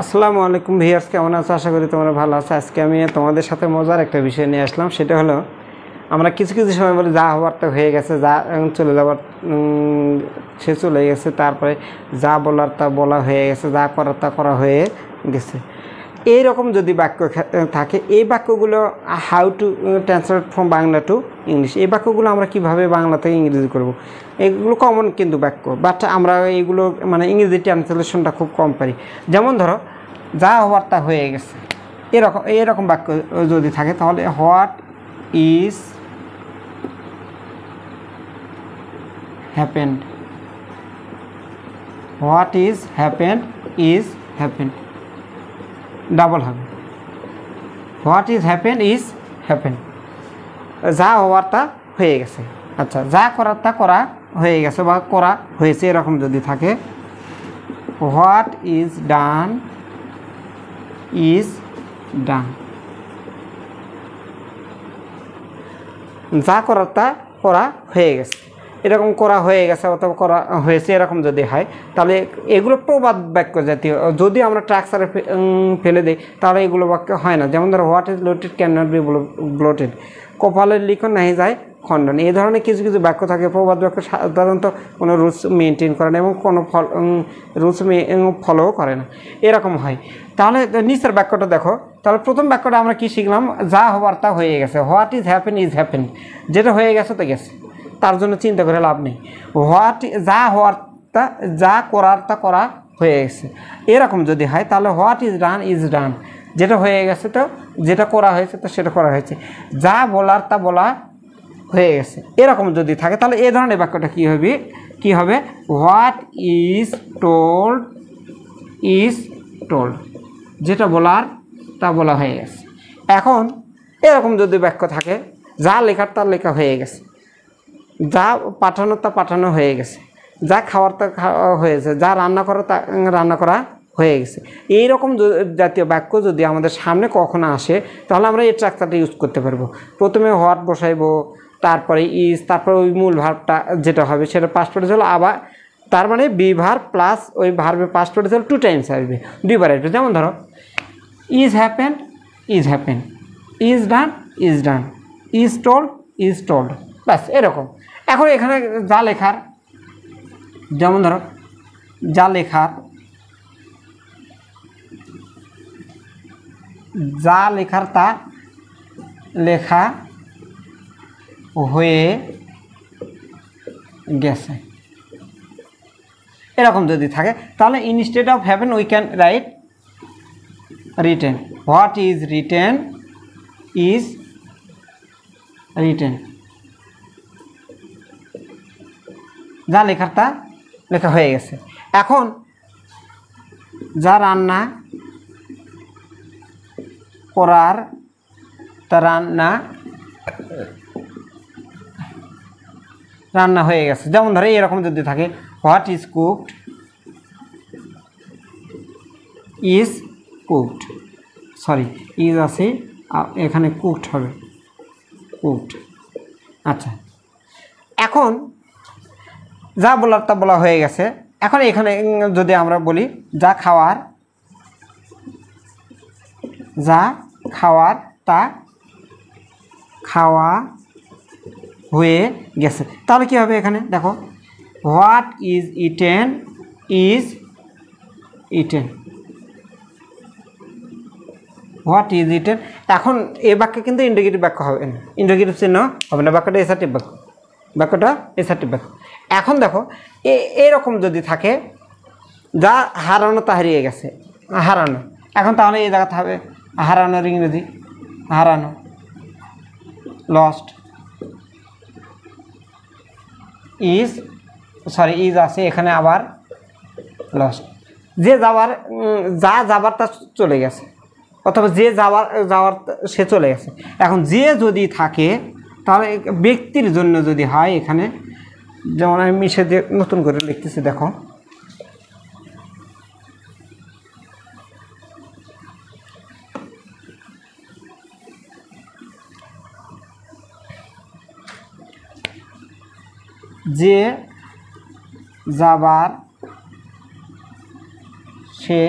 আসসালামু আলাইকুম ভিউয়ার্স, কেমন আছো? আশা করি তোমরা ভালো আছো। আজকে আমি তোমাদের সাথে মজার একটা বিষয় নিয়ে আসলাম। সেটা হলো, আমরা কিছু কিছু সময় বলি যা হওয়ার তা হয়ে গেছে, যা চলে যাওয়ার সে চলে গেছে, তারপরে যা বলার তা বলা হয়ে গেছে, যা করার তা করা হয়ে গেছে। এইরকম যদি বাক্য থাকে, এই বাক্যগুলো how to translate from Bangla to English, এই বাক্যগুলো আমরা কিভাবে বাংলা থেকে ইংরেজি করব। এগুলো কমন কিন্তু বাক্য, বাট আমরা এইগুলো মানে ইংরেজি ট্রান্সলেশনটা খুব কম পারি। যেমন ধরো, যা হওয়ার তা হয়ে গেছে, এরকম বাক্য যদি থাকে তাহলে what is happened, what is happened double হবে। হোয়াট ইজ হ্যাপেন্ড, যা হওয়ার তা হয়ে গেছে। আচ্ছা, যা করার তা করা হয়ে গেছে বা করা হয়েছে, এরকম যদি থাকে হোয়াট ইজ ডান যা করার তা করা হয়ে গেছে, এরকম করা হয়ে গেছে অথবা করা হয়েছে, এরকম যদি হয় তাহলে এগুলো প্রবাদ বাক্য জাতীয়। যদি আমরা ট্রাকচারে ফেলে দিই তাহলে এগুলো বাক্য হয় না। যেমন ধরো, what is allotted can not be blotted, কপালের লিখন নাহি যায় খণ্ডন। এই ধরনের কিছু কিছু বাক্য থাকে। প্রবাদ বাক্য সাধারণত কোনো রুলস মেনটেন করে না এবং কোনো রুলস ফলোও করে না, এরকম হয়। তাহলে নিচের বাক্যটা দেখো। তাহলে প্রথম বাক্যটা আমরা কি শিখলাম? যা হওয়ার তা হয়ে গেছে। হোয়াট ইজ হ্যাপেন্ড, যেটা হয়ে গেছে তো গেছে, তার জন্য চিন্তা করে লাভ নেই। যা হওয়ার তা, যা করার তা করা হয়ে গেছে, এরকম যদি হয় তাহলে হোয়াট ইজ ডান, যেটা হয়ে গেছে তো, যেটা করা হয়েছে তো সেটা করা হয়েছে। যা বলার তা বলা হয়ে গেছে, এরকম যদি থাকে তাহলে এই ধরনের বাক্যটা কি হবে? হোয়াট ইজ টোল্ড, যেটা বলার তা বলা হয়ে গেছে। এখন এরকম যদি বাক্য থাকে, যা লেখার তা লেখা হয়ে গেছে, যা পাঠানোর তা পাঠানো হয়ে গেছে, যা খাওয়ার তা খাওয়া হয়েছে, যা রান্না করা তা রান্না করা হয়ে গেছে। এইরকম জাতীয় বাক্য যদি আমাদের সামনে কখনো আসে তাহলে আমরা এই স্ট্রাকচারটা ইউজ করতে পারবো। প্রথমে হোয়াট বসাইবো, তারপরে ইজ, তারপরে ওই মূল ভার্বটা যেটা হবে সেটা পাস্ট টেন্স হলো। আবার তার মানে বি ভার্ব প্লাস ওই ভার্বের পাস্ট টেন্স হলো 2 টাইমস আসবে, 2বার আসবে। যেমন ধরো, is happened, is done, is told, ব্যাস এরকম। এখন এখানে যা লেখার, যেমন ধরো যা লেখার তা লেখা হয়ে গেছে, এরকম যদি থাকে তাহলে instead of heaven we can write written. What is written যা লেখার তা লেখা হয়ে গেছে। এখন যা রান্না করার তা রান্না হয়ে গেছে। যেমন ধরো এরকম যদি থাকে, what is cooked, sorry is আছে এখানে, কুকড হবে, কুকড। আচ্ছা, এখন যা বলার তা বলা হয়ে গেছে। এখন এখানে যদি আমরা বলি যা খাওয়ার তা খাওয়া হয়ে গেছে, তাহলে কী হবে? এখানে দেখো, what is eaten, what is eaten. এখন এই বাক্যে কিন্তু ইন্ডিকেটিভ বাক্য হবে না, ইন্ডিকেটিভ চিহ্ন হবে না, বাক্যটা এসার্টিভ বাক্য। এখন দেখো, এরকম যদি থাকে, যা হারানো তা হারিয়ে গেছে, হারানো। এখন তাহলে এই জায়গাতে হবে হারানোর ইংরেজি হারানো, লস্ট। ইজ আছে এখানে, আবার লস্ট। যা যাবার তা চলে গেছে, অথবা যে যাওয়ার সে চলে গেছে। এখন যে যদি থাকে তাহলে ব্যক্তির জন্য যদি হয়, এখানে যেমন আমি মিশে দিয়ে নতুন করে লিখতেছি, দেখো যে যাবার সে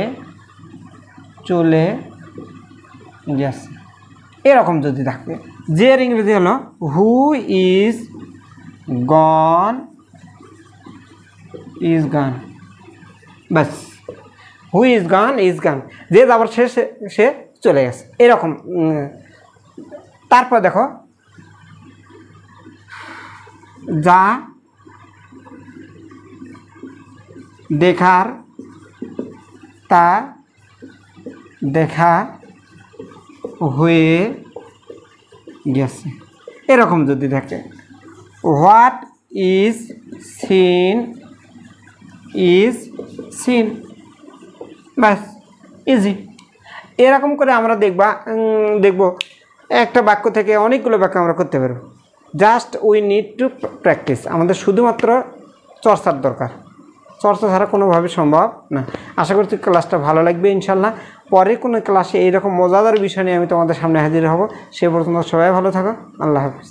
চলে গেছে, এরকম যদি থাকে। যে এর ইংরেজি হলো হু ইজ গন, ইজ গান, ব্যাস। হু ইজ গান, ইজ গান, যে যাবার সে চলে গেছে, এরকম। তারপর দেখো যা দেখার তা দেখা হয়ে গেছে, এরকম যদি থাকে। What is seen, is seen, ব্যাস, ইজি। এরকম করে আমরা দেখব একটা বাক্য থেকে অনেকগুলো বাক্য আমরা করতে পারব। Just we need to practice, আমাদের শুধুমাত্র চর্চার দরকার, চর্চা ছাড়া কোনোভাবে সম্ভব না। আশা করছি ক্লাসটা ভালো লাগবে ইনশাল্লাহ। পরের কোনো ক্লাসে এইরকম মজাদার বিষয় নিয়ে আমি তোমাদের সামনে হাজির হব। সে পর্যন্ত সবাই ভালো থাকো, আল্লাহ হাফিজ।